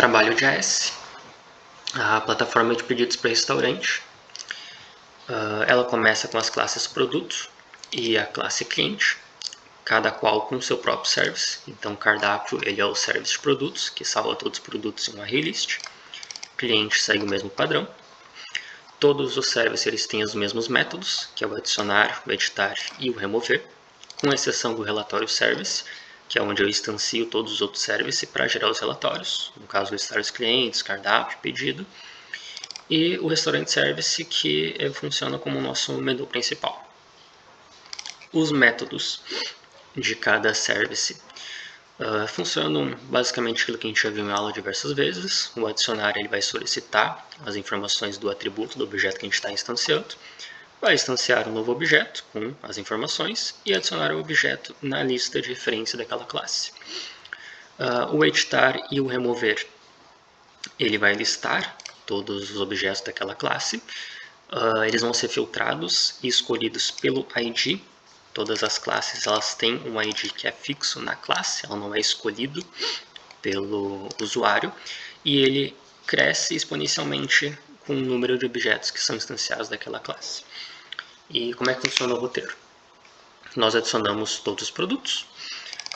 Trabalho de AS, a plataforma de pedidos para restaurante. Ela começa com as classes produto e a classe cliente, cada qual com seu próprio service. Então, cardápio ele é o service de produtos, que salva todos os produtos em uma array list. Cliente segue o mesmo padrão. Todos os services eles têm os mesmos métodos, que é o adicionar, o editar e o remover, com exceção do relatório service, que é onde eu instancio todos os outros services para gerar os relatórios, no caso listar os clientes, cardápio, pedido, e o restaurante service que funciona como o nosso menu principal. Os métodos de cada service funcionam basicamente aquilo que a gente já viu em aula diversas vezes. O adicionar ele vai solicitar as informações do atributo do objeto que a gente está instanciando, vai instanciar um novo objeto com as informações e adicionar o objeto na lista de referência daquela classe. O editar e o remover ele vai listar todos os objetos daquela classe. Eles vão ser filtrados e escolhidos pelo ID. Todas as classes elas têm um ID que é fixo na classe, ela não é escolhido pelo usuário, e ele cresce exponencialmente com o número de objetos que são instanciados daquela classe. E como é que funciona o roteiro? Nós adicionamos todos os produtos,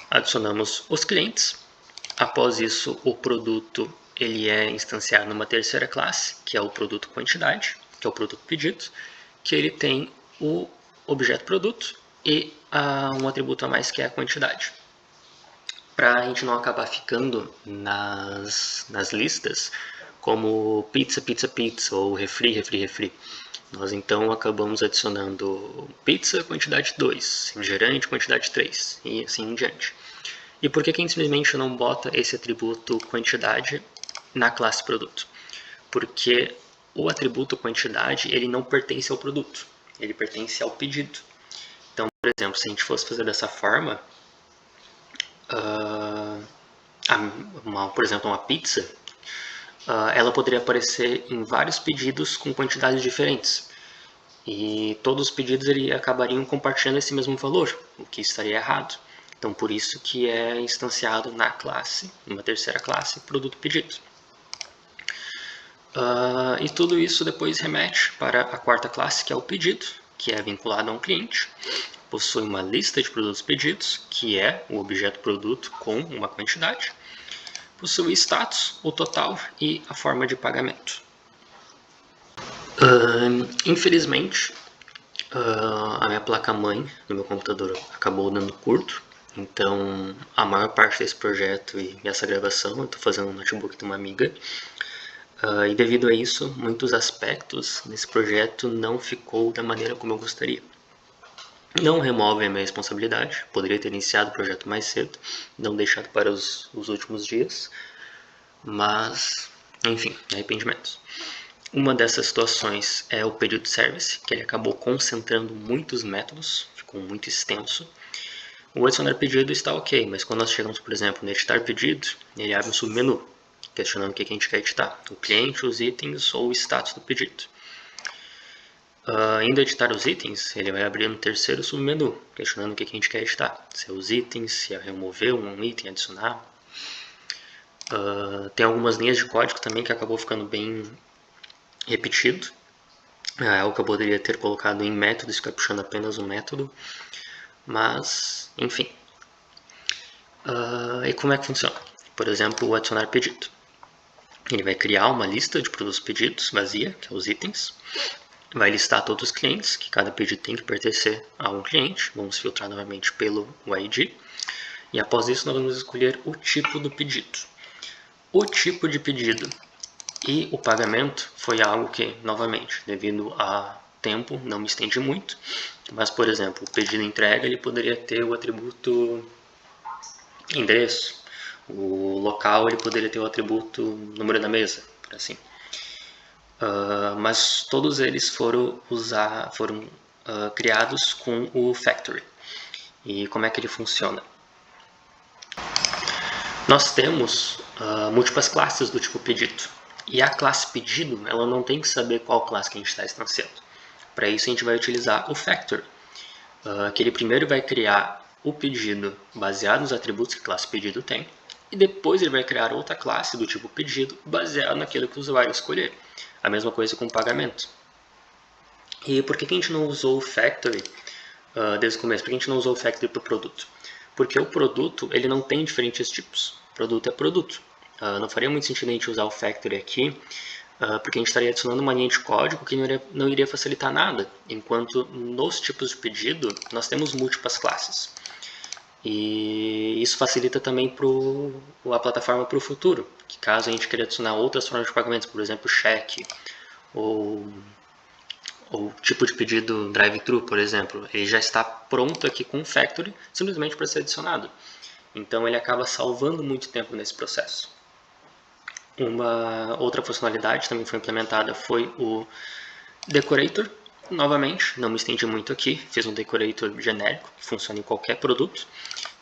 adicionamos os clientes, após isso o produto ele é instanciado numa terceira classe, que é o produto quantidade, que é o produto pedido, que ele tem o objeto produto e um atributo a mais que é a quantidade. Para a gente não acabar ficando nas listas como pizza, pizza, pizza ou refri, refri, refri, nós então acabamos adicionando pizza, quantidade 2, refrigerante, quantidade 3 e assim em diante. E por que a gente simplesmente não bota esse atributo quantidade na classe produto? Porque o atributo quantidade ele não pertence ao produto, ele pertence ao pedido. Então, por exemplo, se a gente fosse fazer dessa forma, por exemplo, uma pizza, ela poderia aparecer em vários pedidos com quantidades diferentes. E todos os pedidos acabariam compartilhando esse mesmo valor, o que estaria errado. Então, por isso que é instanciado na classe, numa terceira classe, produto pedido. E tudo isso depois remete para a quarta classe, que é o pedido, que é vinculado a um cliente. Possui uma lista de produtos pedidos, que é o objeto produto com uma quantidade. Possui status, o total e a forma de pagamento. Infelizmente, a minha placa-mãe do meu computador acabou dando curto, então a maior parte desse projeto e essa gravação eu estou fazendo no notebook de uma amiga. E devido a isso, muitos aspectos desse projeto não ficou da maneira como eu gostaria. Não remove a minha responsabilidade, poderia ter iniciado o projeto mais cedo, não deixado para os últimos dias, mas, enfim, arrependimentos. Uma dessas situações é o pedido service, que ele acabou concentrando muitos métodos, ficou muito extenso. O adicionar pedido está ok, mas quando nós chegamos, por exemplo, no editar pedido, ele abre um submenu, questionando o que a gente quer editar, o cliente, os itens ou o status do pedido. Indo editar os itens, ele vai abrir um terceiro submenu, questionando o que a gente quer editar, se é os itens, se é remover um item, adicionar. Tem algumas linhas de código também que acabou ficando bem repetido, algo que eu poderia ter colocado em métodos, ficar puxando apenas um método, mas enfim. E como é que funciona? Por exemplo, o adicionar pedido. Ele vai criar uma lista de produtos pedidos vazia, que é os itens, vai listar todos os clientes, que cada pedido tem que pertencer a um cliente, vamos filtrar novamente pelo ID, e após isso nós vamos escolher o tipo do pedido. O tipo de pedido e o pagamento foi algo que, novamente, devido a tempo, não me estendi muito, mas, por exemplo, o pedido entrega ele poderia ter o atributo endereço, o local ele poderia ter o atributo número da mesa, por assim. Mas todos eles foram criados com o factory. E como é que ele funciona? Nós temos múltiplas classes do tipo pedido. E a classe pedido, ela não tem que saber qual classe que a gente está instanciando. Para isso a gente vai utilizar o factory, que ele primeiro vai criar o pedido baseado nos atributos que a classe pedido tem, e depois ele vai criar outra classe do tipo pedido baseado naquilo que o usuário escolher. A mesma coisa com o pagamento. E por que a gente não usou o factory desde o começo? Por que a gente não usou o factory para o produto? Porque o produto ele não tem diferentes tipos. Produto é produto. Não faria muito sentido a gente usar o factory aqui, porque a gente estaria adicionando uma linha de código que não iria facilitar nada, enquanto nos tipos de pedido nós temos múltiplas classes. E isso facilita também a plataforma para o futuro, que caso a gente queira adicionar outras formas de pagamentos, por exemplo, cheque, ou tipo de pedido drive-thru, por exemplo, ele já está pronto aqui com o factory, simplesmente para ser adicionado. Então ele acaba salvando muito tempo nesse processo. Uma outra funcionalidade também foi implementada foi o decorator. Novamente, não me estendi muito aqui, fiz um decorator genérico, que funciona em qualquer produto,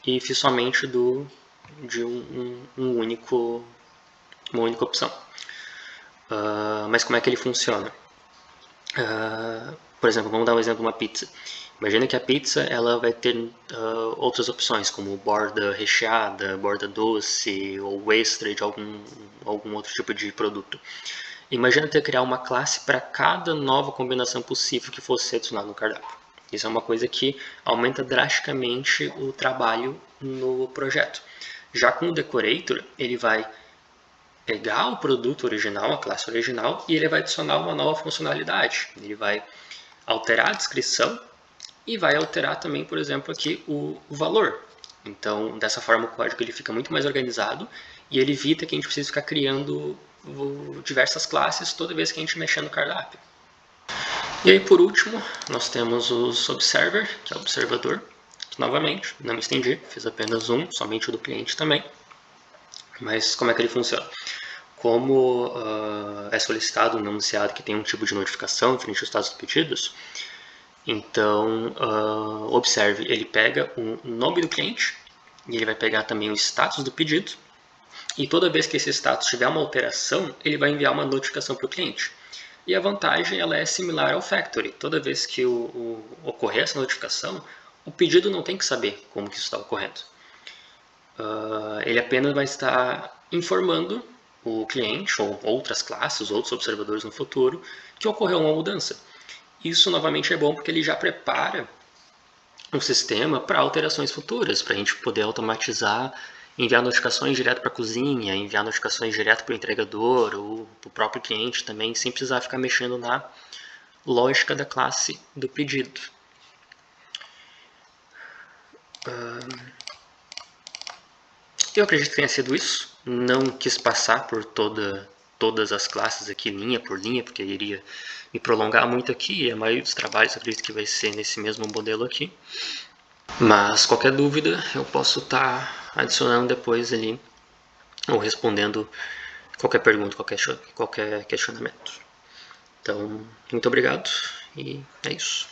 e fiz somente de uma única opção. Mas como é que ele funciona? Por exemplo, vamos dar um exemplo de uma pizza. Imagina que a pizza ela vai ter outras opções, como borda recheada, borda doce ou extra de algum outro tipo de produto. Imagina ter que criar uma classe para cada nova combinação possível que fosse adicionada no cardápio. Isso é uma coisa que aumenta drasticamente o trabalho no projeto. Já com o Decorator, ele vai pegar o produto original, a classe original, e ele vai adicionar uma nova funcionalidade. Ele vai alterar a descrição e vai alterar também, por exemplo, aqui o valor. Então, dessa forma, o código ele fica muito mais organizado e ele evita que a gente precise ficar criando diversas classes toda vez que a gente mexer no cardápio. E aí, por último, nós temos os observer, que é o observador, que, novamente, não me estendi, fiz apenas somente o do cliente também. Mas como é que ele funciona? Como é solicitado no enunciado que tem um tipo de notificação frente aos estados pedidos, então observe, ele pega o nome do cliente e ele vai pegar também o status do pedido, e toda vez que esse status tiver uma alteração, ele vai enviar uma notificação para o cliente. E a vantagem ela é similar ao factory. Toda vez que ocorrer essa notificação, o pedido não tem que saber como que isso está ocorrendo. Ele apenas vai estar informando o cliente ou outras classes, outros observadores no futuro, que ocorreu uma mudança. Isso novamente é bom porque ele já prepara um sistema para alterações futuras, para a gente poder automatizar, enviar notificações direto para a cozinha, enviar notificações direto para o entregador ou para o próprio cliente também, sem precisar ficar mexendo na lógica da classe do pedido. Eu acredito que tenha sido isso. Não quis passar por todas as classes aqui, linha por linha, porque iria me prolongar muito aqui, e a maioria dos trabalhos eu acredito que vai ser nesse mesmo modelo aqui. Mas qualquer dúvida eu posso estar adicionando depois ali, ou respondendo qualquer pergunta, qualquer questionamento. Então, muito obrigado e é isso.